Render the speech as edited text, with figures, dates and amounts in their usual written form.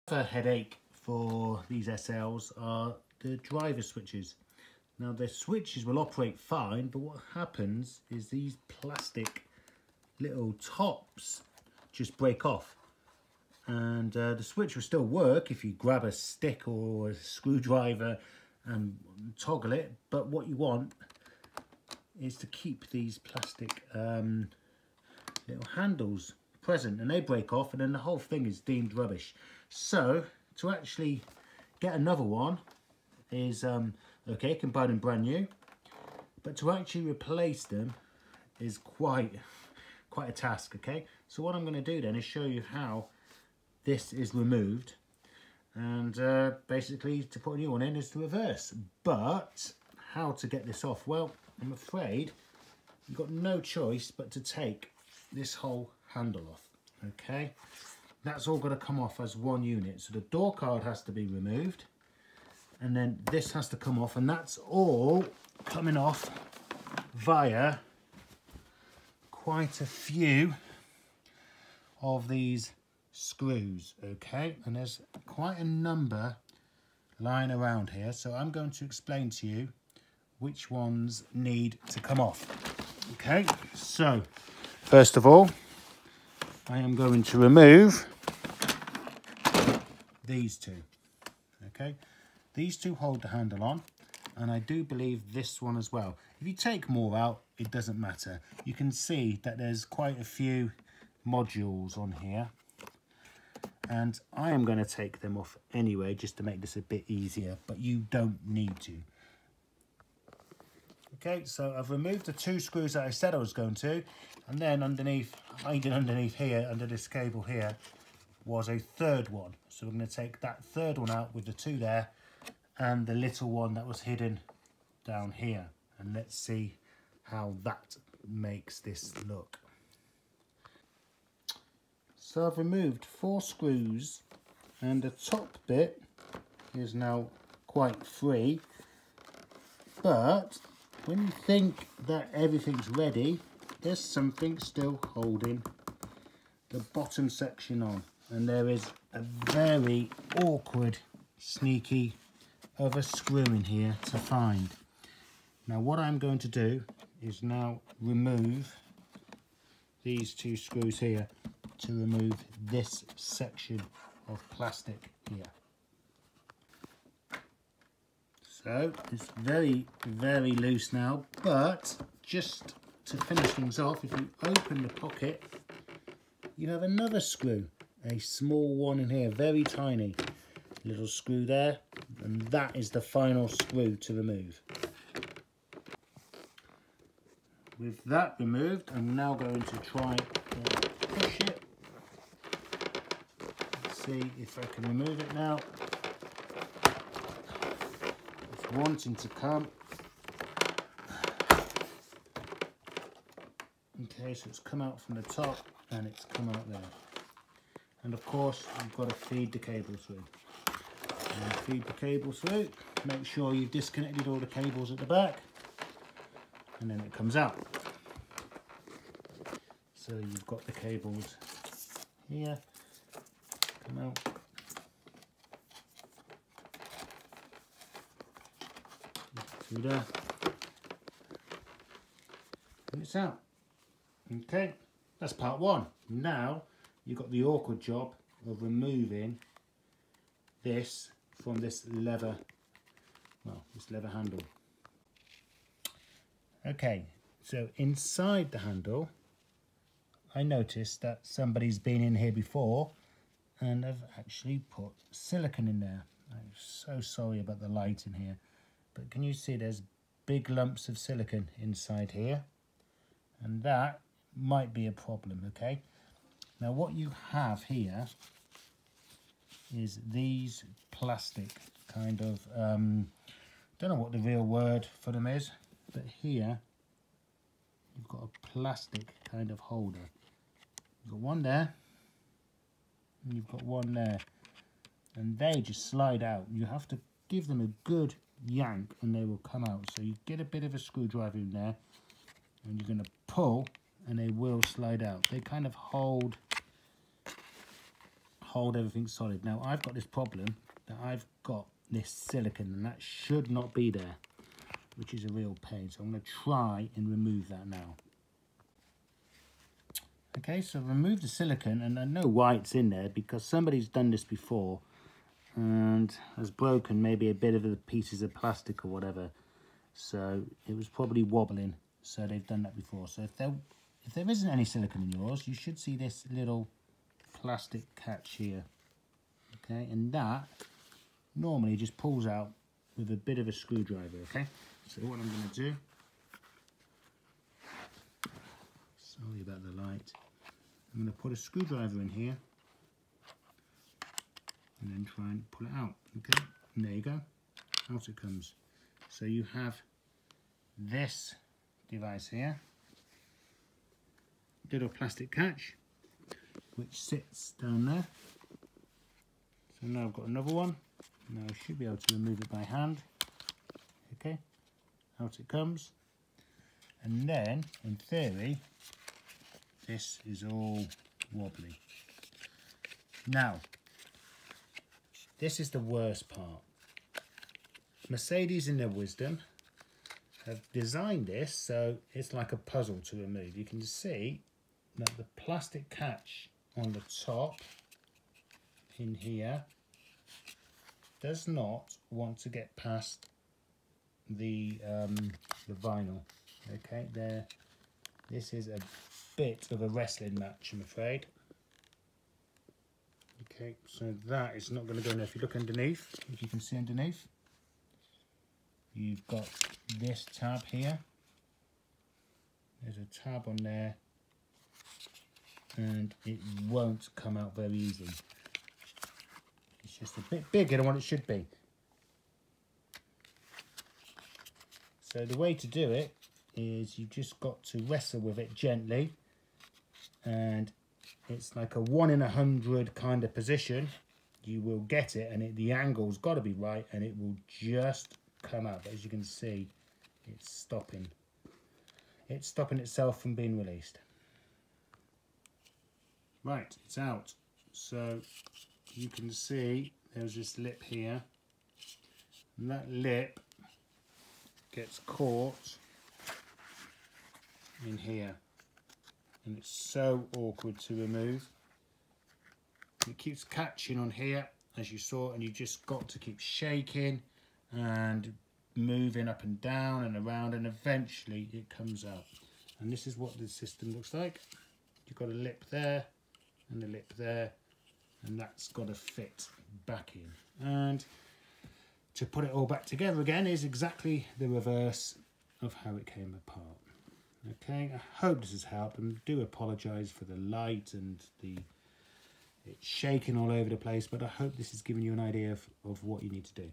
A headache for these SLs are the driver switches. Now the switches will operate fine, but what happens is these plastic little tops just break off, and the switch will still work if you grab a stick or a screwdriver and toggle it, but what you want is to keep these plastic little handles present, and they break off and then the whole thing is deemed rubbish. So to actually get another one is okay, you can buy them brand new, but to actually replace them is quite a task. Okay, so what I'm going to do then is show you how this is removed, and basically to put a new one in is the reverse. But how to get this off? Well, I'm afraid you've got no choice but to take this whole handle off. Okay, that's all got to come off as one unit. So the door card has to be removed, and then this has to come off, and that's all coming off via quite a few of these screws. Okay, and there's quite a number lying around here, so I'm going to explain to you which ones need to come off. Okay, so first of all, I am going to remove these two. Okay, these two hold the handle on, and I do believe this one as well. If you take more out, it doesn't matter. You can see that there's quite a few modules on here, and I am going to take them off anyway just to make this a bit easier, but you don't need to. Okay, so I've removed the two screws that I said I was going to, and then underneath here, under this cable here, was a third one. So we're going to take that third one out with the two there, and the little one that was hidden down here. And let's see how that makes this look. So I've removed 4 screws, and the top bit is now quite free, but when you think that everything's ready, there's something still holding the bottom section on, and there is a very awkward, sneaky other screw in here to find. Now what I'm going to do is now remove these 2 screws here to remove this section of plastic here. So it's very, very loose now, but just to finish things off, if you open the pocket, you have another screw, a small one in here, very tiny. Little screw there, and that is the final screw to remove. With that removed, I'm now going to try to push it. Let's see if I can remove it now. Wanting to come. Okay, so it's come out from the top and it's come out there, and of course you've got to feed the cable through. And feed the cable through, make sure you've disconnected all the cables at the back, and then it comes out. So you've got the cables here, come out. Through there, and it's out. Okay, that's part 1. Now you've got the awkward job of removing this from this lever, this lever handle. Okay, so inside the handle, I noticed that somebody's been in here before and have actually put silicone in there. I'm so sorry about the light in here, but can you see there's big lumps of silicone inside here, and that might be a problem. Okay, now what you have here is these plastic kind of don't know what the real word for them is, but here you've got a plastic kind of holder. You've got one there and you've got one there, and they just slide out. You have to give them a good yank and they will come out. So you get a bit of a screwdriver in there and you're going to pull and they will slide out. They kind of hold hold everything solid. Now I've got this problem that I've got this silicone and that should not be there, which is a real pain. So I'm going to try and remove that now. Okay, so remove the silicone, and I know why it's in there, because somebody's done this before and has broken maybe a bit of the pieces of plastic or whatever. So it was probably wobbling, so they've done that before. So if there isn't any silicone in yours, you should see this little plastic catch here. Okay, and that normally just pulls out with a bit of a screwdriver. Okay, so what I'm going to do, sorry about the light, I'm going to put a screwdriver in here and then try and pull it out. Okay, and there you go, out it comes. So you have this device here, little plastic catch, which sits down there. So now I've got another one. Now I should be able to remove it by hand. Okay, out it comes. And then, in theory, this is all wobbly. Now, this is the worst part. Mercedes, in their wisdom, have designed this so it's like a puzzle to remove. You can see that the plastic catch on the top in here does not want to get past the vinyl. Okay, there. This is a bit of a wrestling match, I'm afraid. Okay, so that is not going to go in there. If you look underneath, if you can see underneath, you've got this tab here. There's a tab on there, and it won't come out very easily. It's just a bit bigger than what it should be. So the way to do it is you've just got to wrestle with it gently, and it's like a 1 in 100 kind of position. You will get it, and the angle's got to be right, and it will just come out. But as you can see, it's stopping itself from being released. Right, it's out. So you can see there's this lip here, and that lip gets caught in here, and it's so awkward to remove. It keeps catching on here, as you saw, and you just got to keep shaking and moving up and down and around, and eventually it comes out. And this is what the system looks like. You've got a lip there and a lip there, and that's got to fit back in. And to put it all back together again is exactly the reverse of how it came apart. Okay, I hope this has helped, and do apologise for the light and it's shaking all over the place, but I hope this has given you an idea of what you need to do.